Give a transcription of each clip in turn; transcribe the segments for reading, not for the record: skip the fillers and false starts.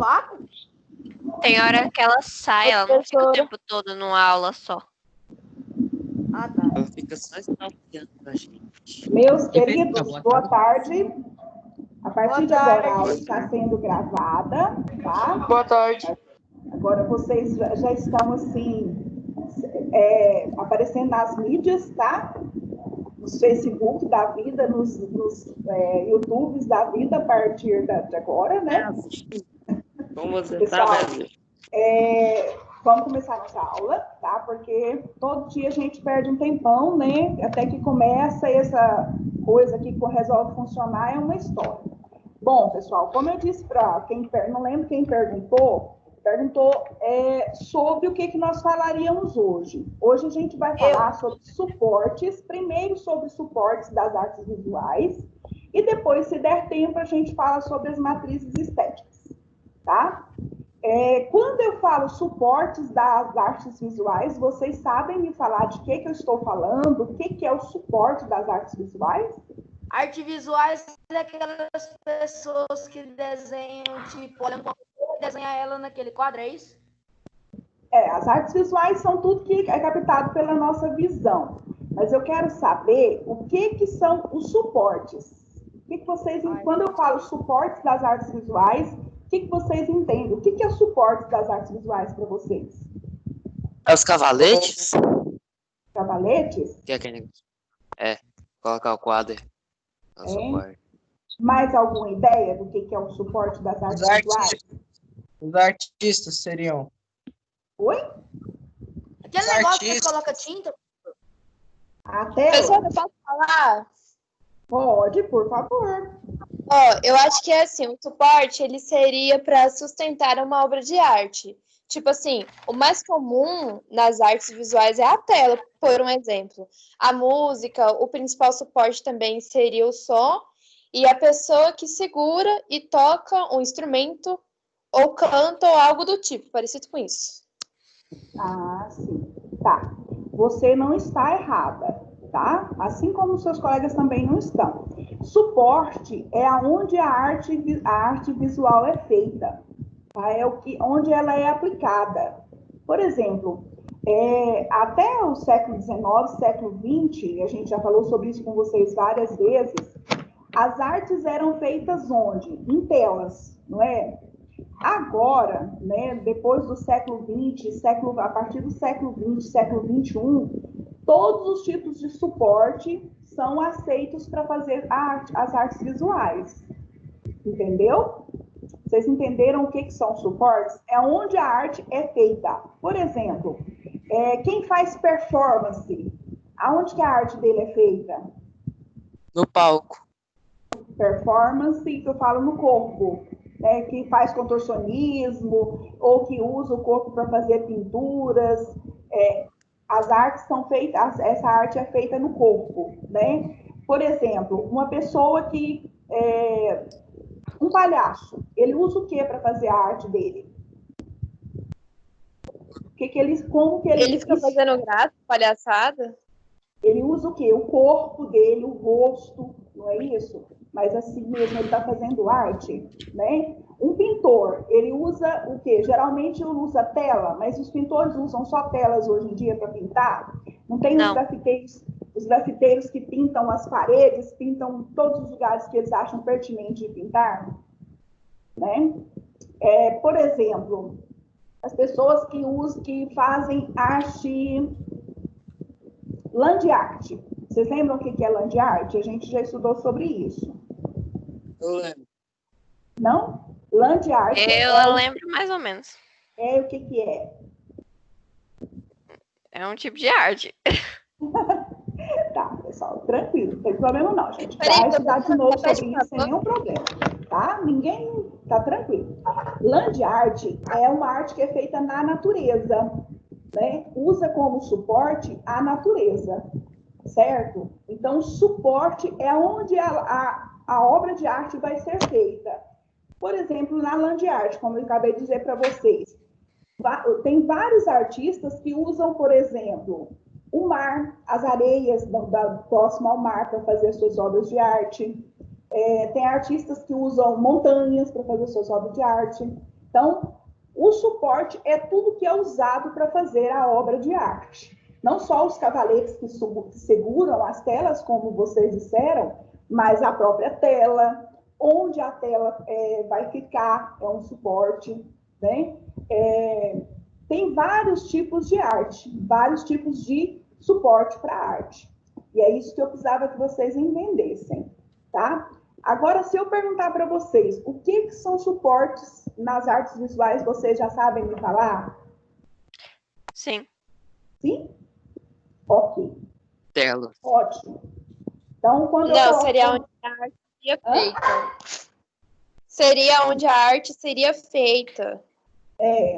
vácuo? Tem hora que ela sai, ela não fica o tempo todo numa aula só. Ah, tá. Ela fica só stalkeando a gente. Meus queridos, boa tarde. A partir Boa de agora, a tarde. aula está sendo gravada, tá? Boa tarde. Agora vocês já estão, assim, aparecendo nas mídias, tá? Nos Facebook da vida, nos YouTubes da vida, a partir de agora, né? Como você Pessoal, tá, Brasil? Vamos começar nossa aula, tá? Porque todo dia a gente perde um tempão, né? Até que começa essa coisa que resolve funcionar, é uma história. Bom, pessoal, como eu disse para não lembro quem perguntou sobre o que nós falaríamos hoje. Hoje a gente vai falar sobre suportes, primeiro sobre suportes das artes visuais, e depois, se der tempo, a gente fala sobre as matrizes estéticas, tá? Quando eu falo suportes das artes visuais, vocês sabem me falar de que eu estou falando? O que é o suporte das artes visuais? Arte visuais é aquelas pessoas que desenham, tipo, olhando uma coisa e desenha ela naquele quadro, é isso? As artes visuais são tudo que é captado pela nossa visão. Mas eu quero saber o que são os suportes. Quando eu falo suportes das artes visuais, o que vocês entendem? O que é o suporte das artes visuais para vocês? É os cavaletes? Cavaletes? Que é aquele negócio? Colocar o quadro. É o suporte. Mais alguma ideia do que é o suporte das artes visuais? Os artistas seriam. Oi? Aquele negócio que você coloca tinta? Até. Pessoal, eu posso falar? Pode, por favor. Eu acho que é assim, o suporte, ele seria para sustentar uma obra de arte. Tipo assim, o mais comum nas artes visuais é a tela, por um exemplo. A música, o principal suporte também seria o som, e a pessoa que segura e toca um instrumento, ou canta, ou algo do tipo, parecido com isso. Ah, sim. Tá. Você não está errada, tá? Assim como seus colegas também não estão. Suporte é onde a arte visual é feita, tá? Onde ela é aplicada. Por exemplo, até o século XIX, século XX, a gente já falou sobre isso com vocês várias vezes, as artes eram feitas onde? Em telas, não é? Agora, né, depois do século XX, a partir do século XX, século XXI, todos os tipos de suporte são aceitos para fazer as artes visuais. Entendeu? Vocês entenderam o que são suportes? É onde a arte é feita. Por exemplo, quem faz performance, aonde que a arte dele é feita? No palco. Performance, que eu falo no corpo. Que faz contorcionismo, ou que usa o corpo para fazer pinturas. As artes são feitas, essa arte é feita no corpo, né? Por exemplo, uma pessoa que um palhaço, ele usa o que para fazer a arte dele? Como que ele fica fazendo graça, palhaçada? Ele usa o quê? O corpo dele, o rosto, não é isso? Mas assim mesmo, ele está fazendo arte, né? Um pintor, ele usa o quê? Geralmente ele usa tela, mas os pintores usam só telas hoje em dia para pintar? Não tem os grafiteiros que pintam as paredes, pintam todos os lugares que eles acham pertinente de pintar, né? Por exemplo, as pessoas que fazem arte, land art. Vocês lembram o que é land art? A gente já estudou sobre isso. Eu lembro. Não? Land art. Eu lembro mais ou menos. O que é? É um tipo de arte. Tá, pessoal, tranquilo, não tem problema não, gente. Vai estudar de novo sobre isso sem nenhum problema, tá? Ninguém tá tranquilo. Land art é uma arte que é feita na natureza, né? Usa como suporte a natureza, certo? Então, o suporte é onde a obra de arte vai ser feita. Por exemplo, na land art, como eu acabei de dizer para vocês, tem vários artistas que usam, por exemplo, o mar, as areias próximo ao mar para fazer suas obras de arte. Tem artistas que usam montanhas para fazer suas obras de arte. Então, o suporte é tudo que é usado para fazer a obra de arte. Não só os cavaletes que seguram as telas, como vocês disseram, mas a própria tela, onde a tela vai ficar, é um suporte, né? Tem vários tipos de arte, vários tipos de suporte para a arte. E é isso que eu precisava que vocês entendessem, tá? Agora, se eu perguntar para vocês, o que são suportes nas artes visuais, vocês já sabem me falar? Sim. Sim? Ok. Tela. Ótimo. Então, quando eu Não, coloco... seria onde a arte seria feita. Seria onde a arte seria feita.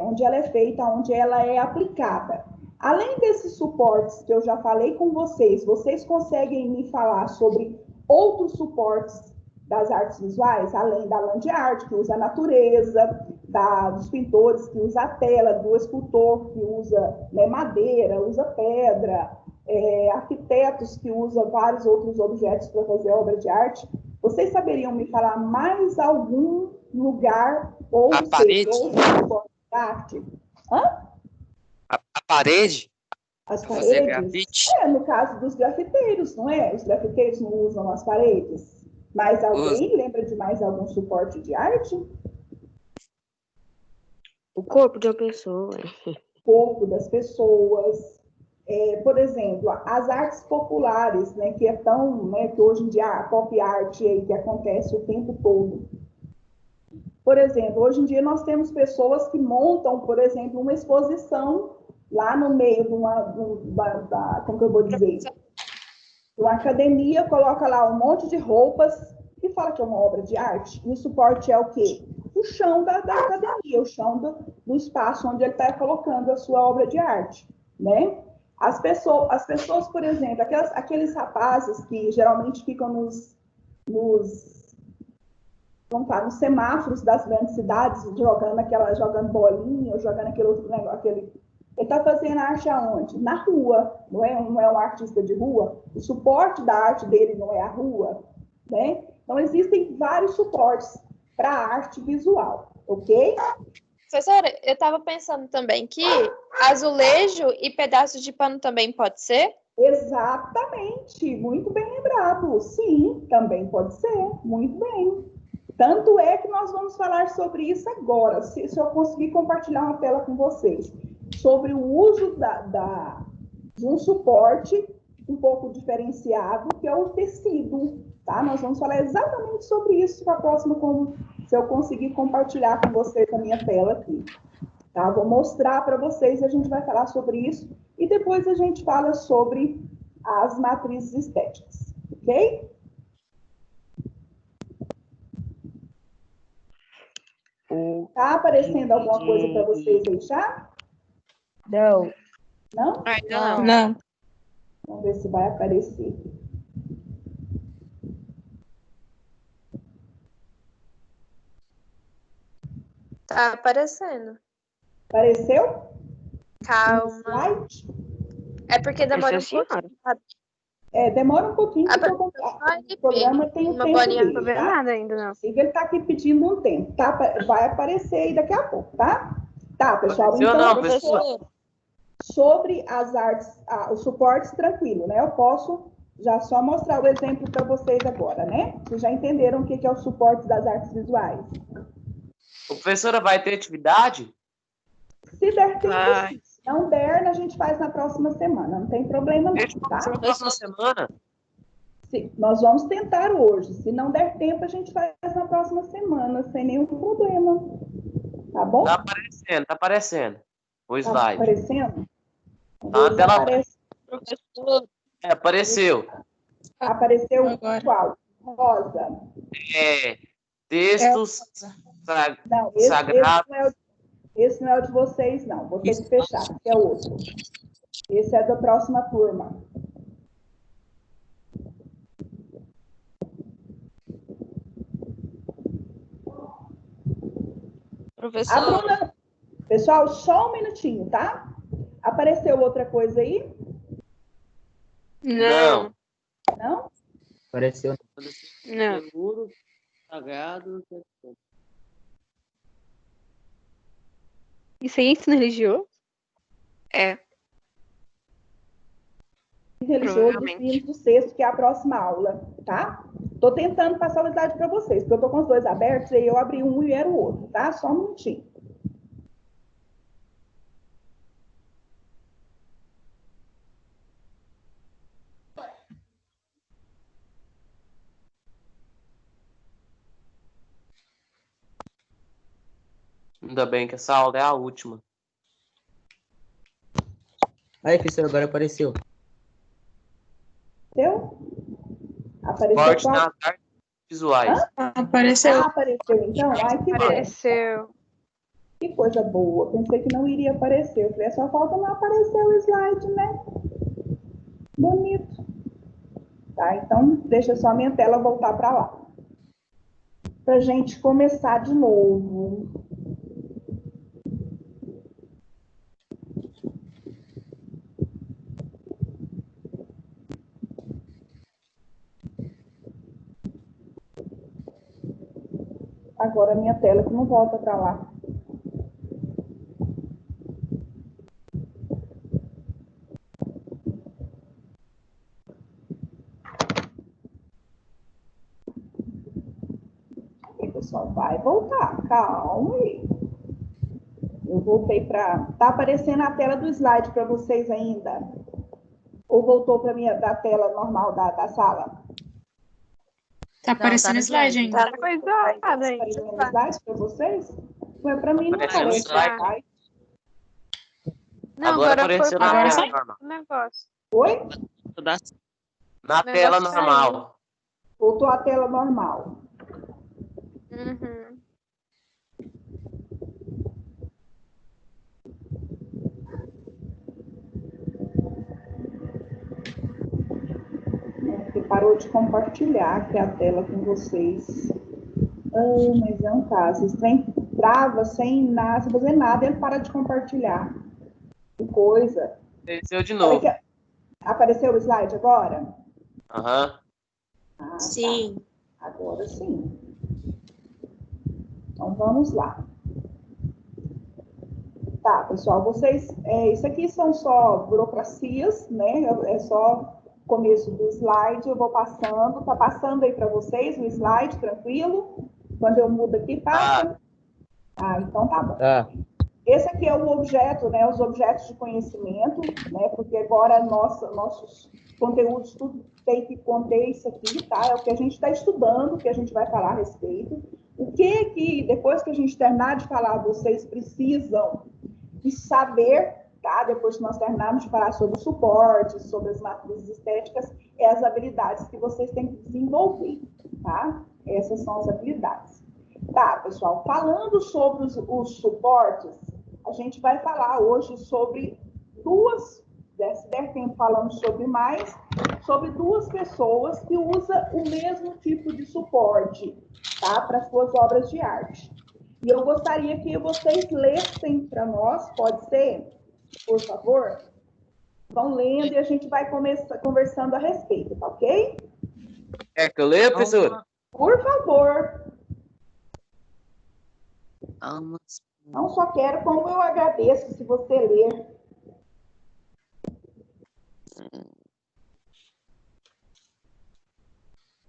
Onde ela é feita, onde ela é aplicada. Além desses suportes que eu já falei com vocês, vocês conseguem me falar sobre outros suportes das artes visuais, além da land art, que usa a natureza, dos pintores, que usa a tela, do escultor, que usa madeira, usa pedra, arquitetos, que usa vários outros objetos para fazer obra de arte. Vocês saberiam me falar mais algum lugar ou parede? outro suporte de arte? A parede? As Pra fazer paredes? grafite? No caso dos grafiteiros, não é? Os grafiteiros não usam as paredes. Mas alguém lembra de mais algum suporte de arte? O corpo de uma pessoa. Corpo das pessoas. Por exemplo, as artes populares, né, que é tão, né, que hoje em dia a pop art aí, que acontece o tempo todo. Por exemplo, hoje em dia nós temos pessoas que montam, por exemplo, uma exposição lá no meio de como que eu vou dizer? Uma academia, coloca lá um monte de roupas e fala que é uma obra de arte. E o suporte é o quê? O chão da academia, o chão do espaço onde ele está colocando a sua obra de arte, né? As pessoas, por exemplo, aqueles rapazes que geralmente ficam nos semáforos das grandes cidades, jogando bolinha, ou jogando aquele outro negócio, ele está fazendo arte aonde? Na rua, não é um artista de rua? O suporte da arte dele não é a rua, né? Então, existem vários suportes para a arte visual, ok? Professora, eu estava pensando também que azulejo e pedaços de pano também pode ser? Exatamente, muito bem lembrado. Sim, também pode ser, muito bem. Tanto é que nós vamos falar sobre isso agora, se eu conseguir compartilhar uma tela com vocês, sobre o uso de um suporte um pouco diferenciado, que é o tecido, tá? Nós vamos falar exatamente sobre isso na próxima, se eu conseguir compartilhar com vocês a minha tela aqui. Tá? Vou mostrar para vocês e a gente vai falar sobre isso, e depois a gente fala sobre as matrizes estéticas, ok? Tá aparecendo alguma coisa para vocês deixar? Não. Não? Ainda não. Não. Vamos ver se vai aparecer. Tá aparecendo. Apareceu? Calma. Slide? É porque demora um Senhora. pouquinho, sabe? Demora um pouquinho, porque o programa tem o Uma tempo bolinha dele, Não tô vendo tá? nada ainda, não. Inclusive, ele está aqui pedindo um tempo, tá? Vai aparecer aí daqui a pouco, tá? Tá, pessoal? Apareceu Então, não, professor. sobre as artes, os suportes, tranquilo, né? Eu posso já só mostrar o exemplo para vocês agora, né? Vocês já entenderam o que é o suporte das artes visuais. Professora, vai ter atividade? Se der tempo, Vai. sim. Se não der, a gente faz na próxima semana. Não tem problema não, tá? Na próxima semana? Sim, nós vamos tentar hoje. Se não der tempo, a gente faz na próxima semana, sem nenhum problema. Tá bom? Tá aparecendo. O Tá slide. aparecendo? Tá na tela. Aparece. Professor, Apareceu. Apareceu Agora. qual? Rosa. Textos Não, sagrados. esse não é o de vocês, não. Vou ter que fechar, esse é outro. Esse é da próxima turma. professor. A Bruna... Pessoal, só um minutinho, tá? Apareceu outra coisa aí? Não. Não? Apareceu. Não. Seguro, sagrado. Isso aí é ensino religioso? É, Religioso provavelmente. do sexto, que é a próxima aula, tá? Tô tentando passar o slide para vocês, porque eu tô com os dois abertos e eu abri um e era o outro, tá? Só um minutinho. Ainda bem que essa aula é a última. Aí, professor, agora apareceu. Entendeu? Apareceu Forte qual? nas artes visuais. Apareceu. Ah, apareceu então? Ai, que bom. Apareceu. Que coisa boa. Pensei que não iria aparecer. Eu falei, só falta não aparecer o slide, né? Bonito. Tá, então deixa só minha tela voltar para lá. Pra gente começar de novo. Agora a minha tela que não volta para lá. E pessoal, vai voltar. Calma aí. Eu voltei para. Tá aparecendo a tela do slide para vocês ainda? Ou voltou para minha da tela normal da sala? Tá aparecendo no slide ainda. Tá coisada aí. Aparecendo o slide para vocês? Ué, para mim não Aparecendo aparece o slide. slide. Não, Agora agora foi apareceu pra na Agora tela sim. normal. o negócio. Oi? Na O tela negócio normal. Voltou a tela normal. Uhum. Porque parou de compartilhar aqui a tela com vocês. Ah, mas é um caso. Esse trem trava sem nada, sem fazer nada, ele para de compartilhar. Que coisa. Apareceu de Olha novo. aqui, apareceu o slide agora? Aham. Ah, Sim. tá. Agora sim. Então vamos lá. Tá, pessoal, vocês, isso aqui são só burocracias, né? É só começo do slide, eu vou passando, tá passando aí para vocês o slide, tranquilo? Quando eu mudo aqui, passa? Ah, então tá bom. Tá. Esse aqui é o objeto, né? Os objetos de conhecimento, né? Porque agora nossos conteúdos tudo tem que conter isso aqui, tá? É o que a gente está estudando, o que a gente vai falar a respeito. O que depois que a gente terminar de falar, vocês precisam de saber, tá? Depois que nós terminarmos de falar sobre o suporte, sobre as matrizes estéticas, é as habilidades que vocês têm que desenvolver, tá? Essas são as habilidades. Tá, pessoal, falando sobre os suportes, a gente vai falar hoje sobre duas, se der tempo falando sobre mais, sobre duas pessoas que usam o mesmo tipo de suporte, tá? Para suas obras de arte. E eu gostaria que vocês lessem para nós, pode ser? Por favor? Vão lendo e a gente vai conversando a respeito, tá ok? Quer que eu leia, professor? Por favor. Não só quero, como eu agradeço se você ler.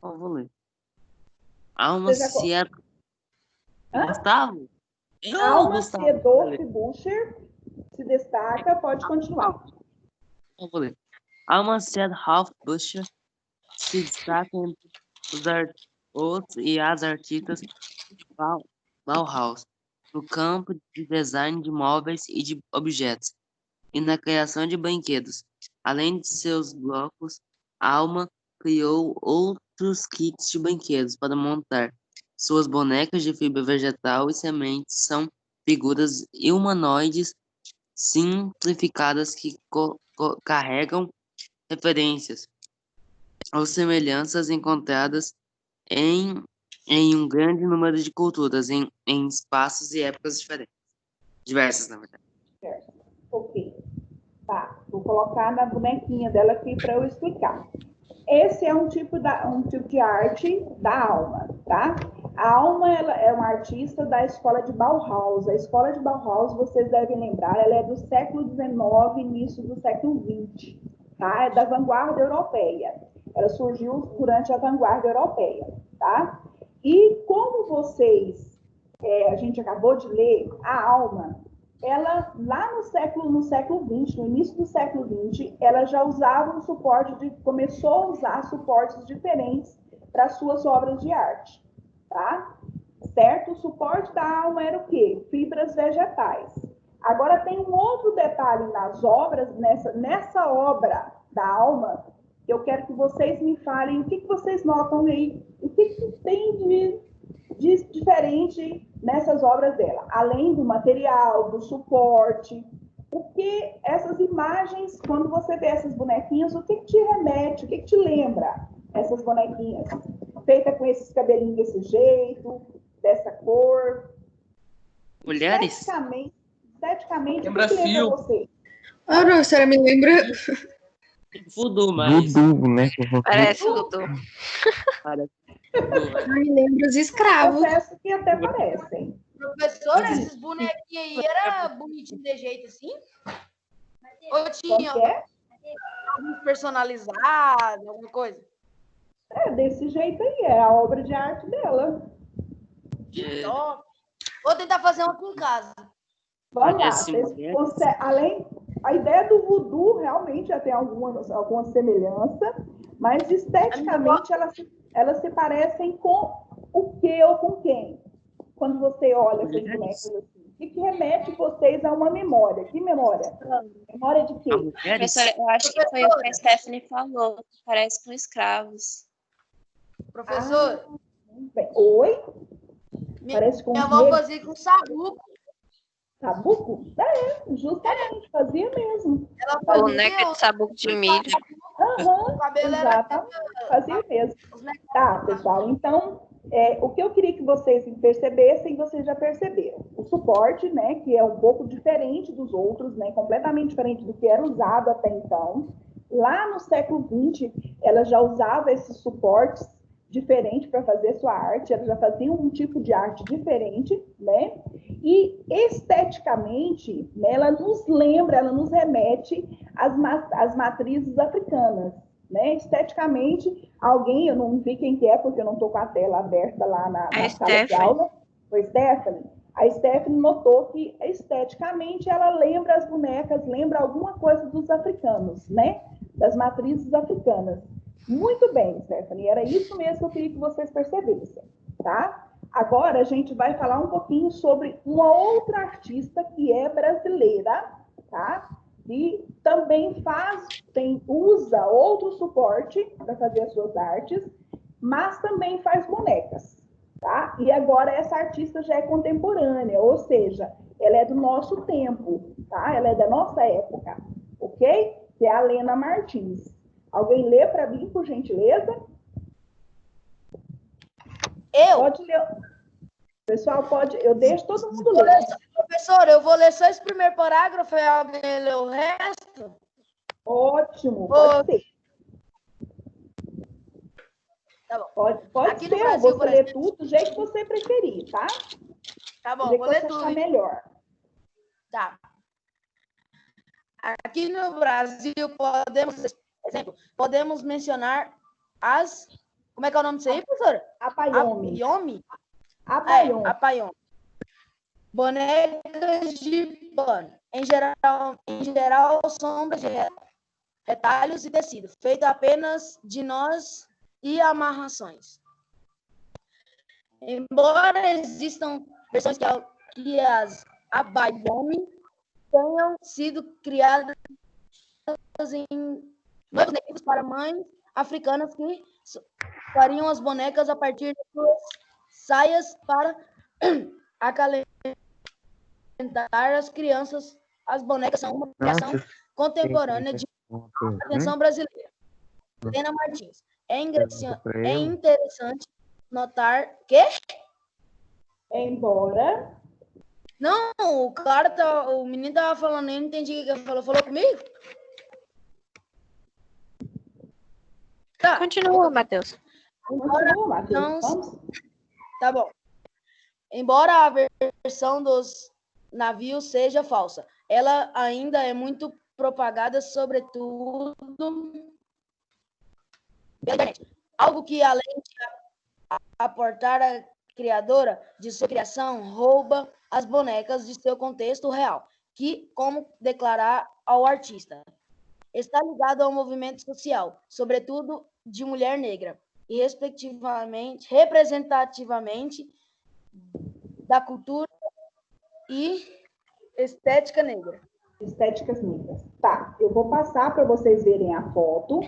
Eu vou ler. Alma Você já- Cieda. Hã? Gustavo? Alma Gustavo. Sedorf Bucher se destaca, pode continuar. Eu vou ler. Alma Cieda Ralph Buscher se destaca entre os e as artistas Bauhaus no campo de design de móveis e de objetos e na criação de brinquedos. Além de seus blocos, Alma criou outros kits de brinquedos para montar. Suas bonecas de fibra vegetal e sementes são figuras humanoides simplificadas que carregam referências ou semelhanças encontradas em um grande número de culturas, em espaços e épocas diferentes. Diversas, na verdade. Ok. Tá, vou colocar na bonequinha dela aqui para eu explicar. esse é um tipo de arte da Alma, tá? A Alma, ela é uma artista da escola de Bauhaus. A escola de Bauhaus, vocês devem lembrar, ela é do século XIX, início do século XX, tá? É da vanguarda europeia. Ela surgiu durante a vanguarda europeia, tá? E como vocês, a gente acabou de ler, a Alma, ela, lá no século XX, no início do século XX, ela já usava começou a usar suportes diferentes para suas obras de arte, tá? Certo? O suporte da Alma era o quê? Fibras vegetais. Agora, tem um outro detalhe nas obras, nessa obra da Alma, que eu quero que vocês me falem o que vocês notam aí, o que tem de diferente nessas obras dela, além do material, do suporte, o que essas imagens, quando você vê essas bonequinhas, o que te remete, o que te lembra essas bonequinhas, feita com esses cabelinhos desse jeito, dessa cor? Mulheres? Esteticamente, Lembra o que lembra fio. você? Ah, não, a senhora me lembra. Voodoo, mas... Voodoo, né? Parece o Dudu. Parece voodoo, mas- Me lembra os escravos. Confesso que até parecem. Professora, esses bonequinhos aí eram bonitinhos de jeito assim? Ou tinha Como que é? personalizado, alguma coisa? É desse jeito aí, é a obra de arte dela. Top. Vou tentar fazer uma aqui em casa. Vamos lá, Parece vocês mulher. além, a ideia do voodoo realmente já tem alguma semelhança, mas esteticamente elas se parecem com o que ou com quem? Quando você olha essas bonecas assim. O que remete vocês a uma memória? Que memória? Memória de quê? A mulheres? Professora, eu acho que foi o que a Stephanie falou, que parece com escravos. Professor, Bem, oi? minha Parece com avó negro. fazia com sabuco. Sabuco? Justamente, fazia mesmo. Ela fazia Boneca de sabuco de milho. Aham, o cabelo era exatamente, fazia mesmo. os negócios. Tá, pessoal, então, o que eu queria que vocês percebessem, vocês já perceberam. O suporte, né, que é um pouco diferente dos outros, né, completamente diferente do que era usado até então. Lá no século XX, ela já usava esses suportes diferentes para fazer sua arte, ela já fazia um tipo de arte diferente, né? E esteticamente, né, ela nos lembra, ela nos remete às matrizes africanas, né? Esteticamente, alguém, eu não vi quem que é, porque eu não estou com a tela aberta lá na sala de aula, foi Stephanie. A Stephanie notou que esteticamente ela lembra as bonecas, lembra alguma coisa dos africanos, né? Das matrizes africanas. Muito bem, Stephanie, era isso mesmo que eu queria que vocês percebessem, tá? Agora a gente vai falar um pouquinho sobre uma outra artista que é brasileira, tá? E também usa outro suporte para fazer as suas artes, mas também faz bonecas, tá? E agora essa artista já é contemporânea, ou seja, ela é do nosso tempo, tá? Ela é da nossa época, ok? Que é a Lena Martins. Alguém lê para mim, por gentileza? Eu? Pode ler. Pessoal, pode. Eu deixo todo mundo ler. Professor, eu vou ler só esse primeiro parágrafo e alguém lê o resto? Ótimo, pode ser. Tá bom. Pode Aqui no ser, Brasil, você por lê exemplo. tudo do jeito que você preferir, tá? Tá bom, Do jeito vou que ler você tudo. achar melhor. Tá. Aqui no Brasil, podemos mencionar as... Como é que é o nome disso aí, professora? Apaiome. Apaiome? Apaiome. Apaiome. Bonecas de pano. Em geral, sombras de retalhos e tecido, feito apenas de nós e amarrações. Embora existam versões que as Apaiome tenham sido criadas em novos negócios para mães africanas que fariam as bonecas a partir de suas saias para acalentar as crianças. As bonecas são uma criação contemporânea de atenção brasileira. Lena Martins. É interessante notar que... Embora... Não, o menino tava falando, eu não entendi o que ele falou. Falou comigo? Tá, Continua, Matheus. Continua, Matheus. não- Vamos? tá bom. Embora a versão dos navios seja falsa, ela ainda é muito propagada, sobretudo pela internet. Algo que, além de aportar a criadora de sua criação, rouba as bonecas de seu contexto real, que, como declarar ao artista, está ligado ao movimento social, sobretudo de mulher negra, e representativamente da cultura e estética negra. Estéticas negras. Tá, eu vou passar para vocês verem a foto.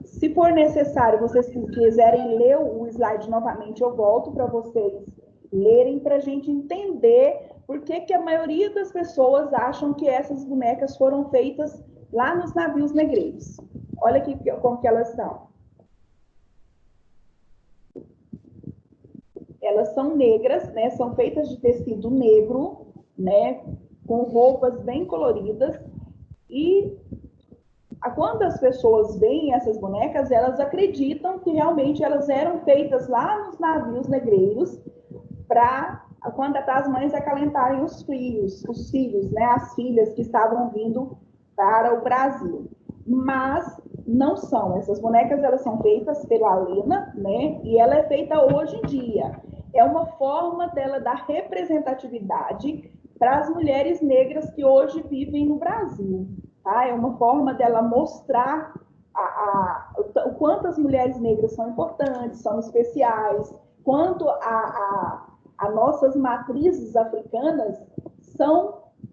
Se for necessário, vocês quiserem ler o slide novamente, eu volto para vocês lerem, para a gente entender por que a maioria das pessoas acham que essas bonecas foram feitas lá nos navios negreiros. Olha aqui como que elas são. Elas são negras, né? São feitas de tecido negro, né? Com roupas bem coloridas. E quando as pessoas veem essas bonecas, elas acreditam que realmente elas eram feitas lá nos navios negreiros para as mães acalentarem os filhos, né? As filhas que estavam vindo para o Brasil. Mas não são. Essas bonecas, elas são feitas pela Lena, né? E ela é feita hoje em dia. É uma forma dela dar representatividade para as mulheres negras que hoje vivem no Brasil. Tá? É uma forma dela mostrar o quanto as mulheres negras são importantes, são especiais, quanto a nossas matrizes africanas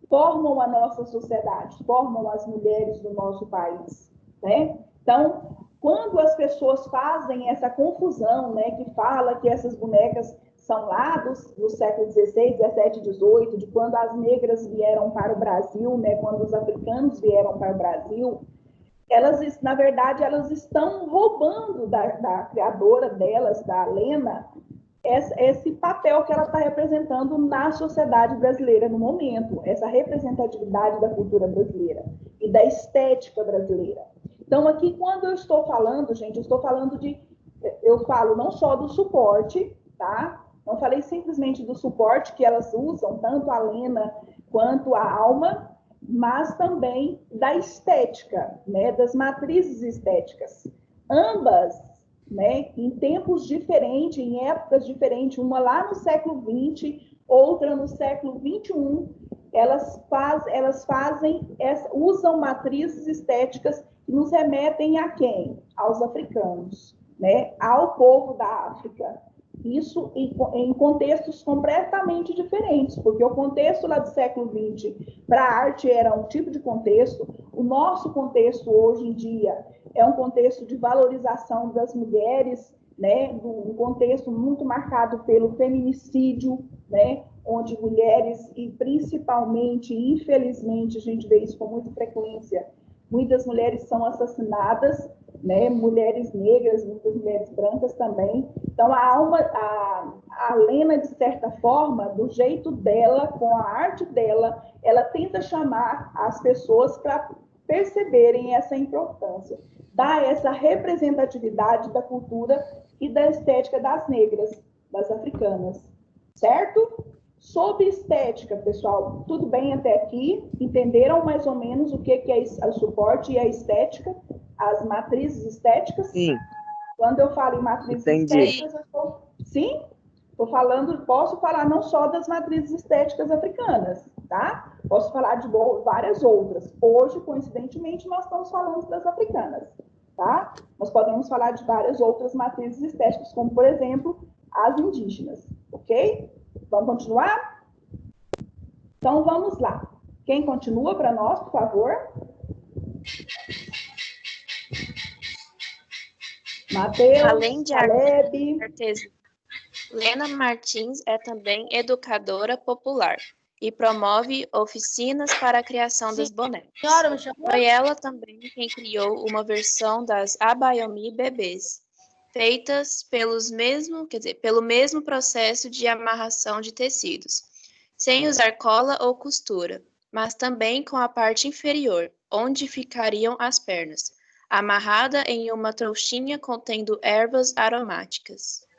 formam a nossa sociedade, formam as mulheres do nosso país. Né? Então, quando as pessoas fazem essa confusão, né, que fala que essas bonecas são lá do século XVI, XVII, XVIII, de quando as negras vieram para o Brasil, né, quando os africanos vieram para o Brasil, elas, na verdade, elas estão roubando da criadora delas, da Lena, esse papel que ela está representando na sociedade brasileira no momento, essa representatividade da cultura brasileira e da estética brasileira. Então, aqui, quando eu estou falando, gente, eu falo não só do suporte, tá? Não falei simplesmente do suporte que elas usam, tanto a Lena quanto a Alma, mas também da estética, né? Das matrizes estéticas. Ambas, né? Em tempos diferentes, em épocas diferentes, uma lá no século XX, outra no século XXI, usam matrizes estéticas que nos remetem a quem? Aos africanos, né? Ao povo da África. Isso em contextos completamente diferentes, porque o contexto lá do século XX para a arte era um tipo de contexto, o nosso contexto hoje em dia é um contexto de valorização das mulheres, né? Um contexto muito marcado pelo feminicídio, né? Onde mulheres, e principalmente, infelizmente, a gente vê isso com muita frequência, muitas mulheres são assassinadas, né? Mulheres negras, muitas mulheres brancas também. Então, a Lena, de certa forma, do jeito dela, com a arte dela, ela tenta chamar as pessoas para perceberem essa importância, dar essa representatividade da cultura e da estética das negras, das africanas, certo? Sobre estética, pessoal, tudo bem até aqui? Entenderam mais ou menos o que é o suporte e a estética? As matrizes estéticas? Sim. Quando eu falo em matrizes estéticas, sim? Posso falar não só das matrizes estéticas africanas, tá? Posso falar de várias outras. Hoje, coincidentemente, nós estamos falando das africanas, tá? Nós podemos falar de várias outras matrizes estéticas, como, por exemplo, as indígenas, ok? Vamos continuar? Então, vamos lá. Quem continua para nós, por favor? Matheus, Além de Caleb. certeza, Lena Martins é também educadora popular e promove oficinas para a criação das bonecas. Senhora, me chamou? Foi ela também quem criou uma versão das Abayomi bebês, feitas pelo mesmo processo de amarração de tecidos, sem usar cola ou costura, mas também com a parte inferior, onde ficariam as pernas. amarrada em uma trouxinha contendo ervas aromáticas.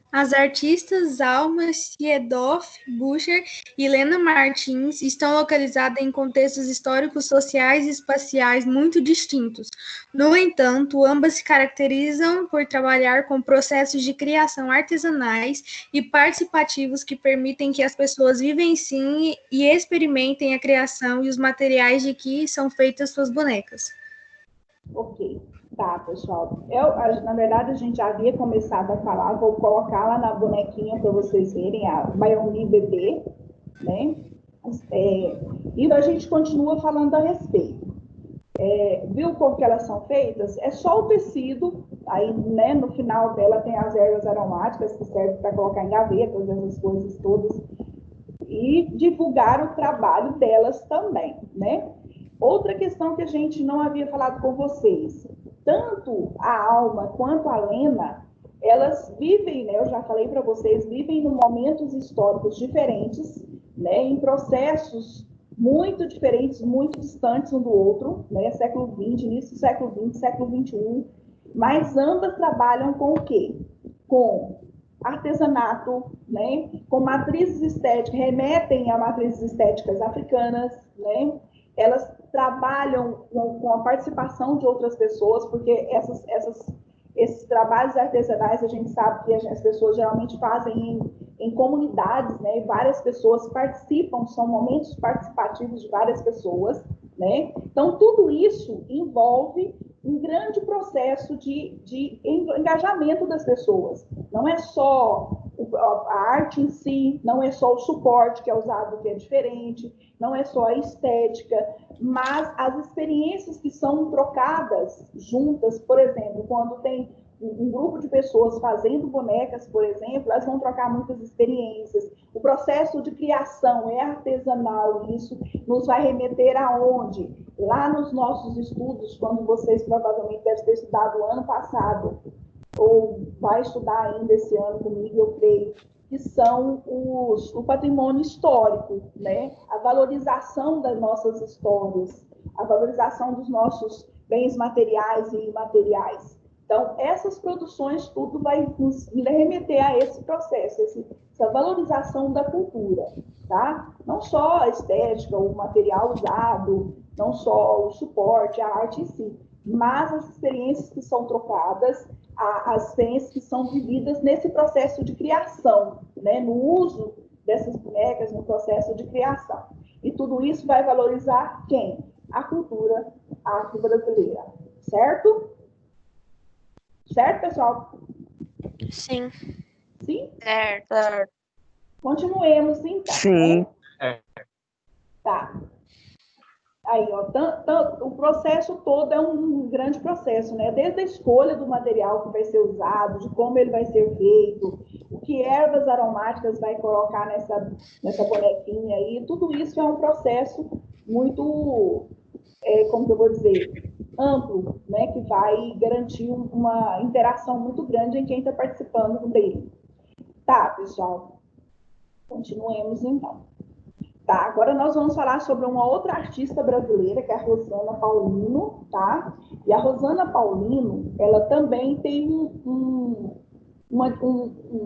As artistas Alma Siedoff Bucher e Lena Martins estão localizadas em contextos históricos, sociais e espaciais muito distintos. No entanto, ambas se caracterizam por trabalhar com processos de criação artesanais e participativos que permitem que as pessoas vivenciem e experimentem a criação e os materiais de que são feitas suas bonecas. Ok, tá, pessoal. Na verdade, a gente já havia começado a falar, vou colocar lá na bonequinha para vocês verem, a Biomi bebê, né? E a gente continua falando a respeito. Viu como que elas são feitas? É só o tecido, aí, né, no final dela tem as ervas aromáticas, que servem para colocar em gavetas, essas coisas todas, e divulgar o trabalho delas também, né? Outra questão que a gente não havia falado com vocês, tanto a Alma quanto a Lena, elas vivem, né, eu já falei para vocês, vivem em momentos históricos diferentes, né, em processos muito diferentes, muito distantes um do outro, né, século XX, início do século XX, século XXI, mas ambas trabalham com o quê? Com artesanato, né, com matrizes estéticas, remetem a matrizes estéticas africanas, né, elas trabalham com a participação de outras pessoas, porque esses trabalhos artesanais, a gente sabe que as pessoas geralmente fazem em comunidades, né? E várias pessoas participam, são momentos participativos de várias pessoas, né? Então, tudo isso envolve um grande processo de engajamento das pessoas. Não é só a arte em si, não é só o suporte que é usado, que é diferente, não é só a estética, mas as experiências que são trocadas juntas, por exemplo, quando tem um grupo de pessoas fazendo bonecas, por exemplo, elas vão trocar muitas experiências. O processo de criação é artesanal, e isso nos vai remeter aonde? Lá nos nossos estudos, quando vocês provavelmente devem ter estudado ano passado, ou vai estudar ainda esse ano comigo, eu creio, que são o patrimônio histórico, né? A valorização das nossas histórias, a valorização dos nossos bens materiais e imateriais. Então, essas produções, tudo vai nos remeter a esse processo, essa valorização da cultura, tá? Não só a estética, o material usado, não só o suporte, a arte em si, mas as experiências que são trocadas, as experiências que são vividas nesse processo de criação, né? No uso dessas bonecas, no processo de criação. E tudo isso vai valorizar quem? A cultura afro-brasileira, certo? Certo, pessoal? Sim. Sim? Certo. Continuemos, então. Sim. Né? Tá. Aí, ó, o processo todo é um grande processo, né? Desde a escolha do material que vai ser usado, de como ele vai ser feito, o que ervas aromáticas vai colocar nessa bonequinha aí, tudo isso é um processo muito, como que eu vou dizer, amplo, né? Que vai garantir uma interação muito grande em quem está participando dele. Tá, pessoal? Continuemos, então. Tá, agora nós vamos falar sobre uma outra artista brasileira, que é a Rosana Paulino, tá? E a Rosana Paulino, ela também tem um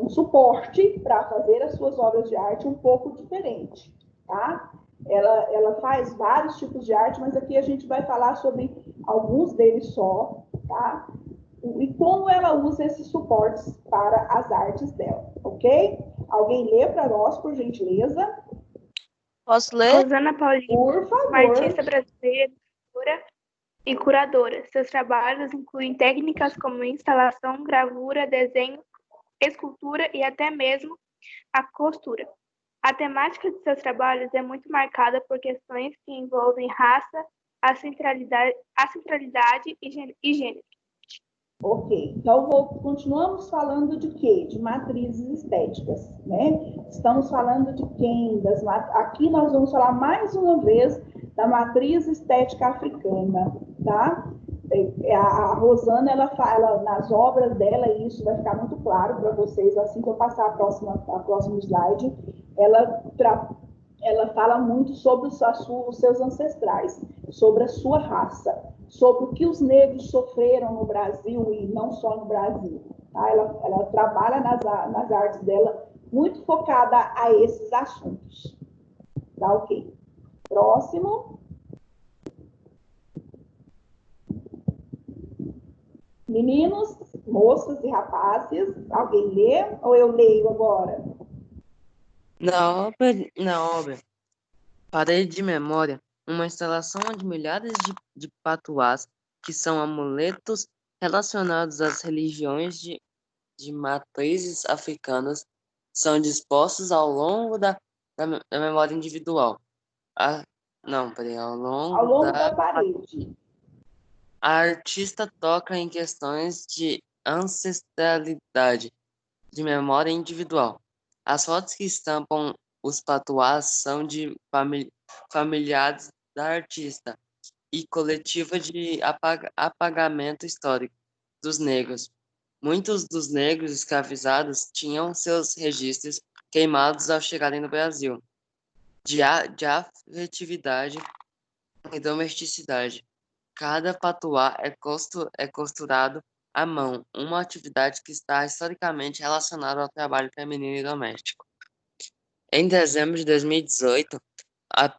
suporte para fazer as suas obras de arte um pouco diferente, tá? Ela faz vários tipos de arte, mas aqui a gente vai falar sobre alguns deles só, tá? E como ela usa esses suportes para as artes dela, ok? Alguém lê para nós, por gentileza? Posso ler? Rosana Paulino, Por favor. uma artista brasileira de pintura e curadora. Seus trabalhos incluem técnicas como instalação, gravura, desenho, escultura e até mesmo a costura. A temática de seus trabalhos é muito marcada por questões que envolvem raça, ancestralidade e gênero. Ok, então continuamos falando de quê? De matrizes estéticas, né? Estamos falando de quem? Aqui nós vamos falar mais uma vez da matriz estética africana, tá? A Rosana, ela fala nas obras dela, e isso vai ficar muito claro para vocês assim que eu passar a próximo slide, ela fala muito sobre os seus ancestrais, sobre a sua raça, sobre o que os negros sofreram no Brasil e não só no Brasil. Tá? Ela trabalha nas artes dela muito focada a esses assuntos. Tá ok? Próximo. Meninos, moças e rapazes, alguém lê ou eu leio agora? Na obra Parede de Memória, uma instalação onde milhares de patuás, que são amuletos relacionados às religiões de matrizes africanas, são dispostos ao longo da memória individual. Ao Ao longo longo da da... parede. A artista toca em questões de ancestralidade, de memória individual. As fotos que estampam os patuás são de familiares da artista e coletiva de apagamento histórico dos negros. Muitos dos negros escravizados tinham seus registros queimados ao chegarem no Brasil, de afetividade e domesticidade. Cada patuá é costurado à mão, uma atividade que está historicamente relacionada ao trabalho feminino e doméstico. Em dezembro de 2018, a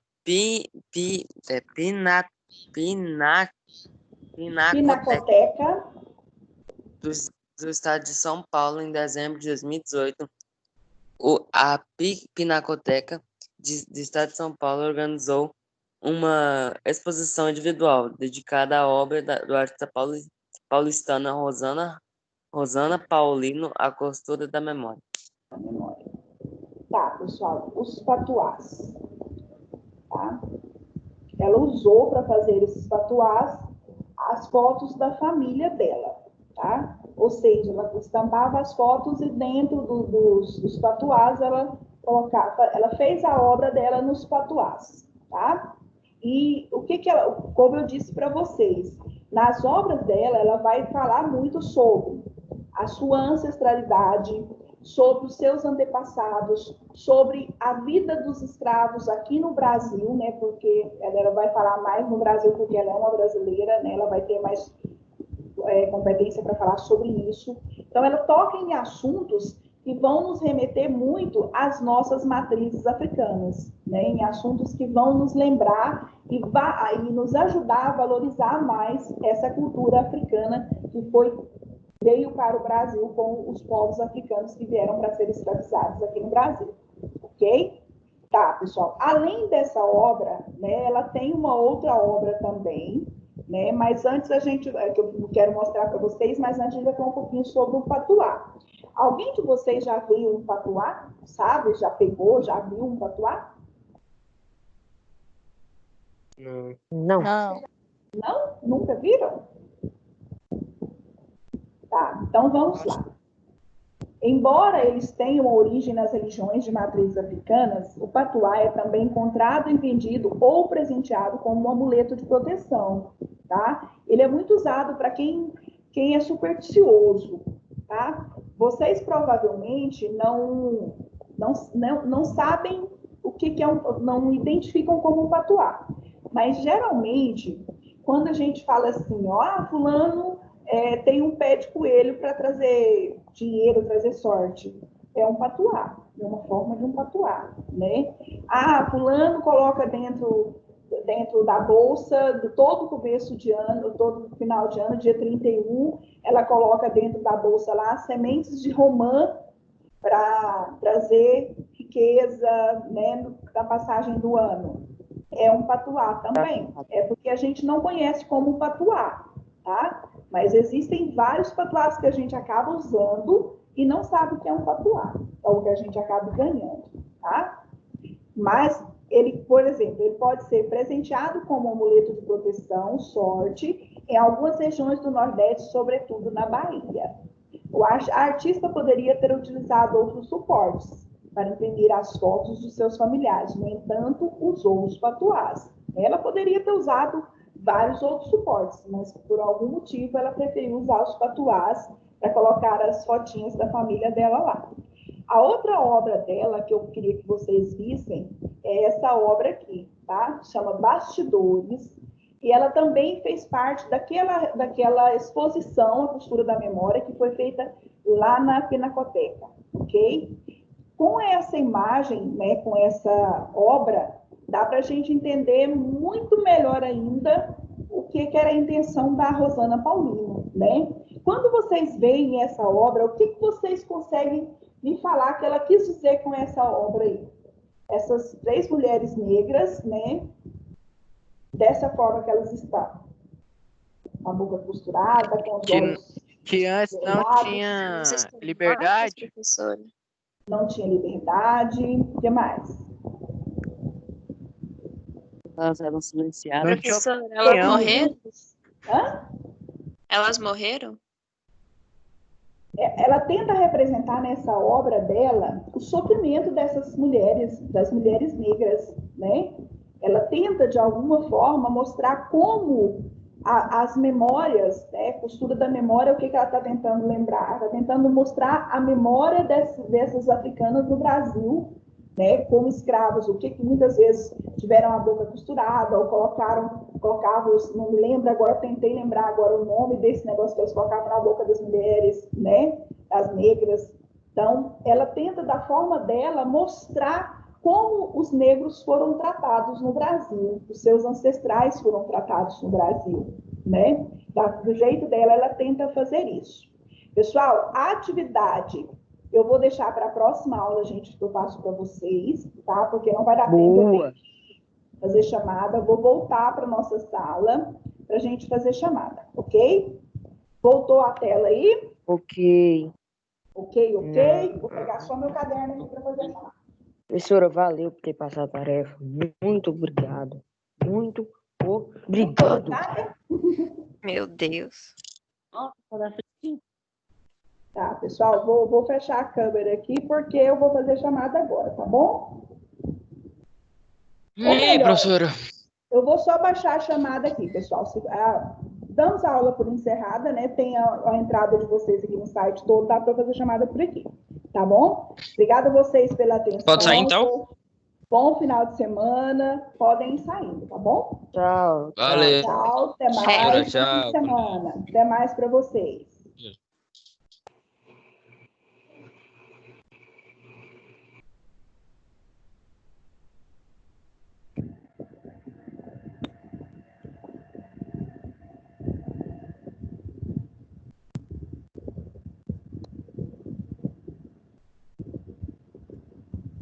Pinacoteca do Estado de São Paulo, em dezembro de 2018, a Pinacoteca do Estado de São Paulo organizou uma exposição individual dedicada à obra do artista paulistana Rosana Paulino, A Costura da Memória. Tá, pessoal, os patuás. Tá? Ela usou para fazer esses patuás as fotos da família dela, tá? Ou seja, ela estampava as fotos e dentro dos patuás ela colocava, ela fez a obra dela nos patuás, tá? E o que ela, como eu disse para vocês, nas obras dela, ela vai falar muito sobre a sua ancestralidade, sobre os seus antepassados, sobre a vida dos escravos aqui no Brasil, né? Porque ela vai falar mais no Brasil porque ela é uma brasileira, né? Ela vai ter mais competência para falar sobre isso. Então, ela toca em assuntos que vão nos remeter muito às nossas matrizes africanas, né? Em assuntos que vão nos lembrar e nos ajudar a valorizar mais essa cultura africana que veio para o Brasil com os povos africanos que vieram para ser escravizados aqui no Brasil, ok? Tá, pessoal. Além dessa obra, né, ela tem uma outra obra também, né? Mas antes que eu quero mostrar para vocês, mas antes a gente vai falar um pouquinho sobre o patuá. Alguém de vocês já viu um patuá? Sabe? Já pegou? Já viu um patuá? Não. Não? Nunca viram? Tá, então vamos lá. Embora eles tenham origem nas religiões de matrizes africanas, o patuá é também encontrado e vendido ou presenteado como um amuleto de proteção, tá? Ele é muito usado para quem é supersticioso, tá? Vocês provavelmente não sabem o que é não identificam como um patuá, mas geralmente quando a gente fala assim, ó, fulano tem um pé de coelho para trazer dinheiro, trazer sorte. É um patuá, é uma forma de um patuá, né? Ah, fulano coloca dentro da bolsa, de todo começo de ano, todo final de ano, dia 31, ela coloca dentro da bolsa lá sementes de romã para trazer riqueza, né, na passagem do ano. É um patuá também. É porque a gente não conhece como patuá, tá? Mas existem vários patuás que a gente acaba usando e não sabe o que é um patuá, é o que a gente acaba ganhando, tá? Mas ele, por exemplo, ele pode ser presenteado como amuleto de proteção, sorte, em algumas regiões do Nordeste, sobretudo na Bahia. A artista poderia ter utilizado outros suportes para imprimir as fotos dos seus familiares, no entanto, usou os patuás. Ela poderia ter usado vários outros suportes, mas por algum motivo ela preferiu usar os patuás para colocar as fotinhas da família dela lá. A outra obra dela que eu queria que vocês vissem é essa obra aqui, tá? Chama Bastidores. E ela também fez parte daquela exposição, a costura da memória, que foi feita lá na Pinacoteca, ok? Com essa imagem, né, com essa obra, dá para a gente entender muito melhor ainda o que era a intenção da Rosana Paulino, né? Quando vocês veem essa obra, o que vocês conseguem me falar que ela quis dizer com essa obra aí? Essas 3 mulheres negras, né? Dessa forma que elas estão. A boca costurada, com os olhos Que antes não velados. tinha Vocês têm liberdade. marcas, professora? Não tinha liberdade. O que mais? Elas eram silenciadas. Não tinha Professora, elas opinião. morreram? Hã? Elas morreram? Ela tenta representar nessa obra dela o sofrimento dessas mulheres, das mulheres negras, né? Ela tenta, de alguma forma, mostrar como as memórias, né? Costura da memória, o que ela está tentando lembrar? Está tentando mostrar a memória dessas africanas no Brasil, né? Como escravos, o que muitas vezes tiveram a boca costurada, ou colocavam, não me lembro agora, tentei lembrar agora o nome desse negócio que eles colocavam na boca das mulheres, né? As negras. Então, ela tenta, da forma dela, mostrar como os negros foram tratados no Brasil, os seus ancestrais foram tratados no Brasil, né? Do jeito dela, ela tenta fazer isso. Pessoal, a atividade eu vou deixar para a próxima aula, gente, que eu passo para vocês, tá? Porque não vai dar tempo de fazer chamada. Vou voltar para a nossa sala para a gente fazer chamada, ok? Voltou a tela aí? Ok. Ok. Vou pegar só meu caderno aqui para fazer a chamada. Professora, valeu por ter passado a tarefa. Muito obrigado. Muito obrigado. Meu Deus. Tá, pessoal, vou fechar a câmera aqui porque eu vou fazer chamada agora, tá bom? E aí, professora? Eu vou só baixar a chamada aqui, pessoal. Damos a aula por encerrada, né? Tem a entrada de vocês aqui no site todo, dá para fazer a chamada por aqui, tá bom? Obrigada a vocês pela atenção. Pode sair, então? Bom final de semana. Podem ir saindo, tá bom? Tchau. Valeu. Tchau, até mais. Tchau. Fim de semana. Até mais para vocês.